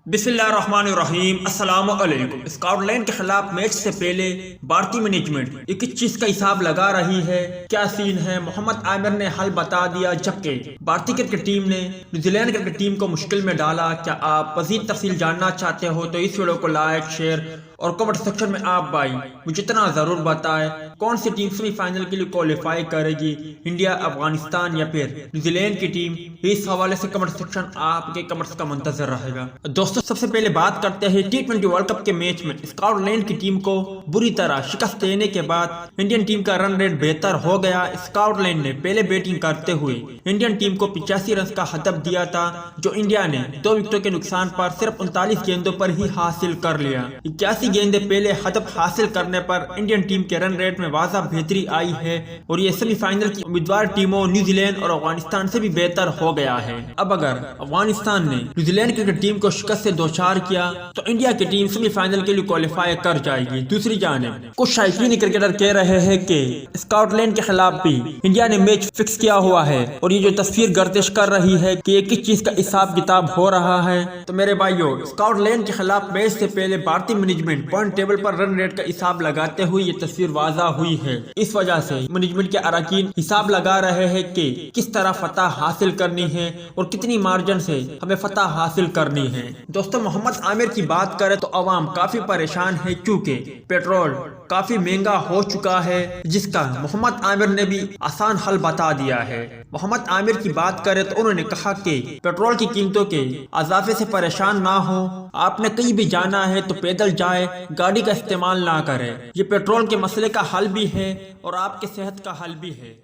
بسم اللہ الرحمن الرحیم۔ السلام علیکم۔ اسکاٹ لینڈ کے خلاف میچ سے پہلے بھارتی مینجمنٹ ایک چیز کا حساب لگا رہی ہے۔ کیا سین ہے؟ محمد عامر نے حل بتا دیا، جبکہ بھارتی کرکٹ ٹیم نے نیوزی لینڈ کرکٹ ٹیم کو مشکل میں ڈالا۔ کیا آپ مزید تفصیل جاننا چاہتے ہو تو اس ویڈیو کو لائک، شیئر اور کمنٹ سیکشن میں آپ بھائی مجھے اتنا ضرور بتائیں کون سی ٹیم سیمی فائنل کے لیے کوالیفائی کرے گی، انڈیا، افغانستان یا پھر نیوزی لینڈ کی ٹیم۔ اس حوالے سے کمنٹ سیکشن آپ کے کمنٹس کا منتظر رہے گا۔ دوستو سب سے پہلے بات کرتے ہیں T20 ورلڈ کپ کے میچ میں اسکاٹ لینڈ کی ٹیم کو بری طرح شکست دینے کے بعد انڈین ٹیم کا رن ریٹ بہتر ہو گیا۔ اسکاٹ لینڈ نے پہلے بیٹنگ کرتے ہوئے انڈین ٹیم کو 85 رنز کا ہدف دیا تھا، جو انڈیا نے 2 وکٹوں کے نقصان پر صرف 39 گیندوں پر ہی حاصل کر لیا۔ 81 گیندیں پہلے ہدف حاصل کرنے پر انڈین ٹیم کے رن ریٹ میں واضح بہتری آئی ہے اور یہ سیمی فائنل کی امیدوار ٹیموں نیوزی لینڈ اور افغانستان سے بھی بہتر ہو گیا ہے۔ اب اگر افغانستان نے نیوزی لینڈ کرکٹ ٹیم کو شکست سے دوچار کیا تو انڈیا کی ٹیم سیمی فائنل کے لیے کوالیفائی کر جائے گی۔ دوسری جانب کچھ شائقین کرکٹر کہہ رہے ہیں کہ اسکاٹ لینڈ کے خلاف بھی انڈیا نے میچ فکس کیا ہوا ہے اور یہ جو تصویر گردش کر رہی ہے کہ یہ کس چیز کا حساب کتاب ہو رہا ہے۔ تو میرے بھائیو، اسکاٹ لینڈ کے خلاف میچ سے پہلے بھارتی مینجمنٹ پوائنٹ ٹیبل پر رن ریٹ کا حساب لگاتے ہوئے یہ تصویر واضح ہوئی ہے۔ اس وجہ سے مینجمنٹ کے اراکین حساب لگا رہے ہیں کہ کس طرح فتح حاصل کرنی ہے اور کتنی مارجن سے ہمیں فتح حاصل کرنی ہے۔ دوستو محمد عامر کی بات کریں تو عوام کافی پریشان ہے کیونکہ پیٹرول کافی مہنگا ہو چکا ہے، جس کا محمد عامر نے بھی آسان حل بتا دیا ہے۔ محمد عامر کی بات کریں تو انہوں نے کہا کہ پیٹرول کی قیمتوں کے اضافے سے پریشان نہ ہو، آپ نے کہیں بھی جانا ہے تو پیدل جائے، گاڑی کا استعمال نہ کرے۔ یہ پیٹرول کے مسئلے کا حل بھی ہے اور آپ کے صحت کا حل بھی ہے۔